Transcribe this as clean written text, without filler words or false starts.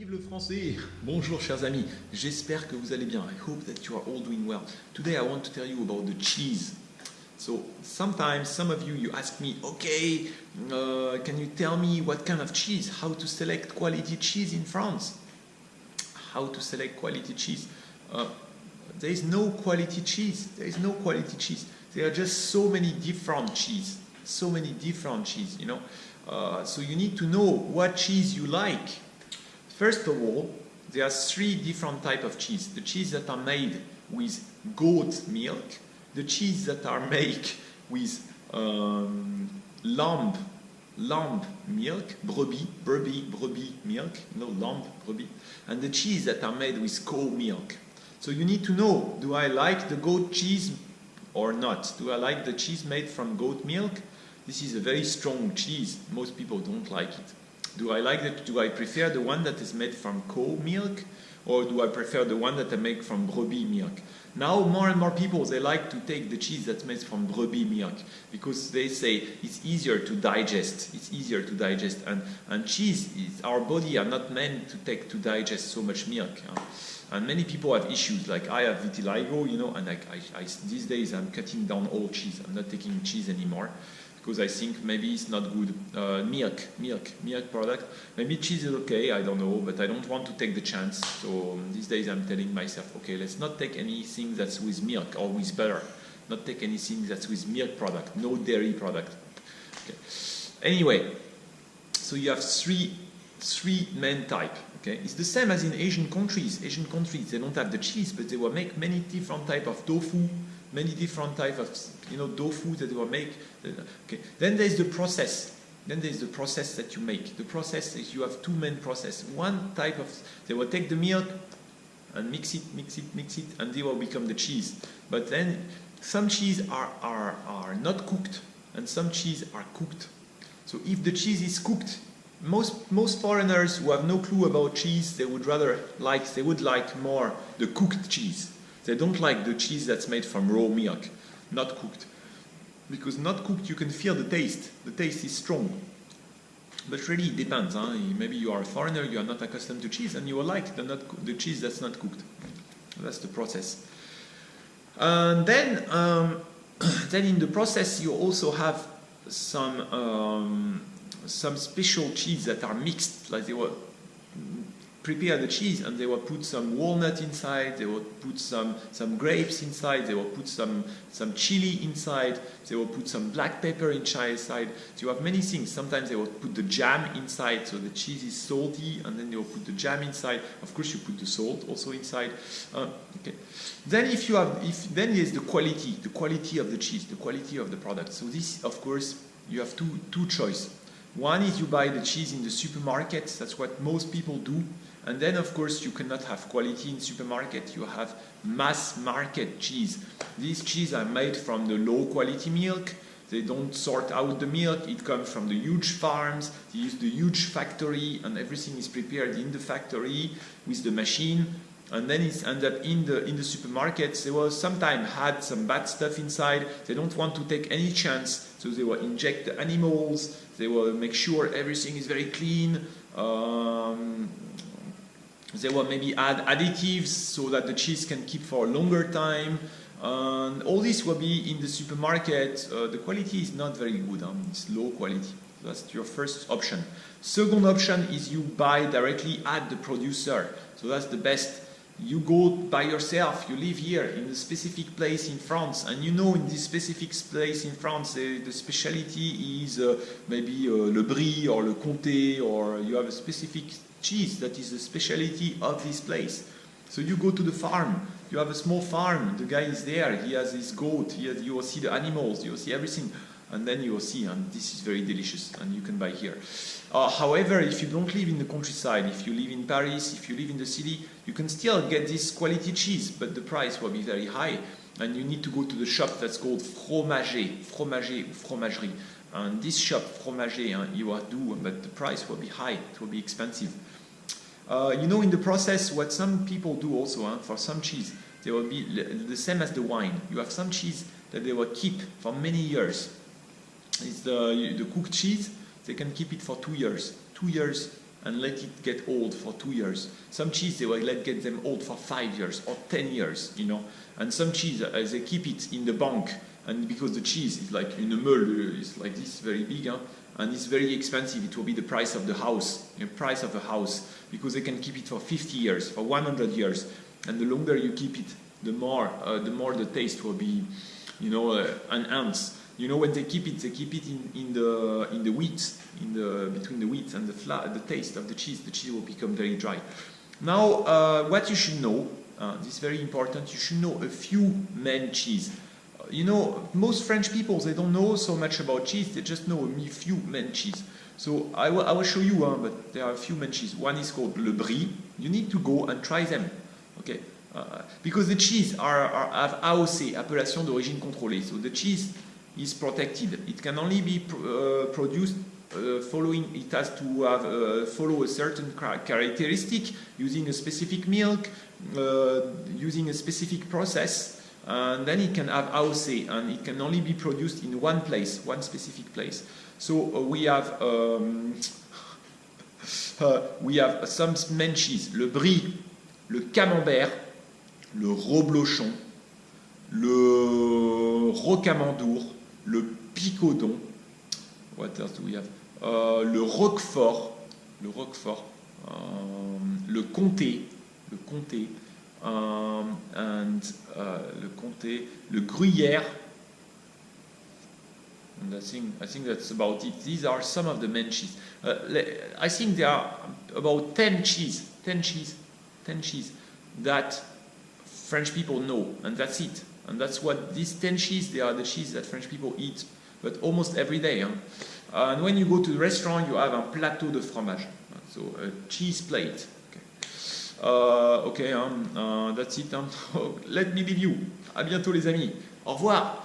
Vive le français! Bonjour chers amis, j'espère que vous allez bien. I hope that you are all doing well. Today I want to tell you about the cheese. So sometimes some of you ask me, okay, can you tell me what kind of cheese? How to select quality cheese in France? How to select quality cheese? There is no quality cheese. There is no quality cheese. There are just so many different cheese. So many different cheese, you know. So you need to know what cheese you like. First of all, there are three different types of cheese. The cheese that are made with goat milk, the cheese that are made with lamb milk, brebis milk, no, lamb, brebis, and the cheese that are made with cow milk. So you need to know, do I like the goat cheese or not? Do I like the cheese made from goat milk? This is a very strong cheese. Most people don't like it. Do I like it? Do I prefer the one that is made from cow milk, or do I prefer the one that I make from brebis milk? Now more and more people, they like to take the cheese that's made from brebis milk because they say it's easier to digest. It's easier to digest, and cheese our body are not meant to digest so much milk. And many people have issues, like I have vitiligo, you know, and these days I'm cutting down all cheese. I'm not taking cheese anymore, because I think maybe it's not good. Milk product. Maybe cheese is okay, I don't know, but I don't want to take the chance. So these days I'm telling myself, okay, let's not take anything that's with milk or with butter. Not take anything that's with milk product, no dairy product. Okay. Anyway, so you have three main type. Okay, it's the same as in Asian countries. Asian countries, they don't have the cheese, but they will make many different type of tofu. Many different types of, you know, tofu that will make. Okay. Then there's the process. Then there's the process that you make. The process is you have two main process. One type of, they will take the milk and mix it, and they will become the cheese. But then some cheese are not cooked, and some cheese are cooked. So if the cheese is cooked, most foreigners who have no clue about cheese, they would like more the cooked cheese. They don't like the cheese that's made from raw milk, not cooked. Because not cooked, you can feel the taste. The taste is strong. But really, it depends. Huh? Maybe you are a foreigner, you are not accustomed to cheese, and you will like the cheese that's not cooked. That's the process. And then in the process, you also have some special cheese that are mixed, like they will prepare the cheese and they will put some walnut inside, they will put some grapes inside, they will put some chili inside, they will put some black pepper inside. So you have many things. Sometimes they will put the jam inside, so the cheese is salty, and then they will put the jam inside. Of course, you put the salt also inside. Okay. Then then there's the quality of the cheese, the quality of the product. So this, of course, you have two choices. One is you buy the cheese in the supermarket. That's what most people do. And then, of course, you cannot have quality in supermarket. You have mass market cheese. These cheese are made from the low quality milk. They don't sort out the milk. It comes from the huge farms. They use the huge factory, and everything is prepared in the factory with the machine. And then it ends up in the supermarkets. They will sometimes add some bad stuff inside. They don't want to take any chance, so they will inject the animals. They will make sure everything is very clean. They will maybe add additives so that the cheese can keep for a longer time. And all this will be in the supermarket. The quality is not very good. It's low quality. That's your first option. Second option is you buy directly at the producer. So that's the best. You go by yourself, you live here in a specific place in France, and you know in this specific place in France the specialty is maybe le Brie or le Comté, or you have a specific cheese that is the specialty of this place. So you go to the farm, you have a small farm, the guy is there, he has his goat, you will see the animals, you will see everything, and then you will see, and this is very delicious, and you can buy here. However, if you don't live in the countryside, if you live in Paris, if you live in the city, you can still get this quality cheese, but the price will be very high, and you need to go to the shop that's called fromager or fromagerie. And this shop, fromager, you will do, but the price will be high, it will be expensive. You know, in the process, what some people do also, for some cheese, they will be the same as the wine. You have some cheese that they will keep for many years. It's the cooked cheese. They can keep it for 2 years. 2 years and let it get old for 2 years. Some cheese they will let get them old for 5 years or 10 years, you know. And some cheese they keep it in the bank, and because the cheese is like in a meule, it's like this, very big, huh? And it's very expensive. It will be the price of the house, the price of a house, because they can keep it for 50 years, for 100 years, and the longer you keep it, the more the taste will be, you know, enhanced. You know, when they keep it in the wheat, between the wheat and the flour, the taste of the cheese will become very dry. Now, what you should know, this is very important. You should know a few main cheese. You know, most French people, they don't know so much about cheese. They just know a few main cheese. So I will show you, but there are a few main cheese. One is called Le Brie. You need to go and try them, okay? Because the cheese have AOC, appellation d'origine contrôlée. So the cheese is protected. It can only be produced following. It has to have follow a certain characteristic, using a specific milk, using a specific process. And then it can have AOC, and it can only be produced in one place, one specific place. So we have some main cheese: le brie, le camembert, le reblochon, le rocamandour, le picodon. What else do we have? Le roquefort, le comté, le comté, le gruyère, and I think that's about it. These are some of the main cheese. I think there are about 10 cheese that French people know, and that's it. And that's what these 10 cheese, they are the cheese that French people eat, but almost every day. Huh? And when you go to the restaurant, you have un plateau de fromage, so a cheese plate. Okay, that's it. Let me leave you. À bientôt les amis. Au revoir.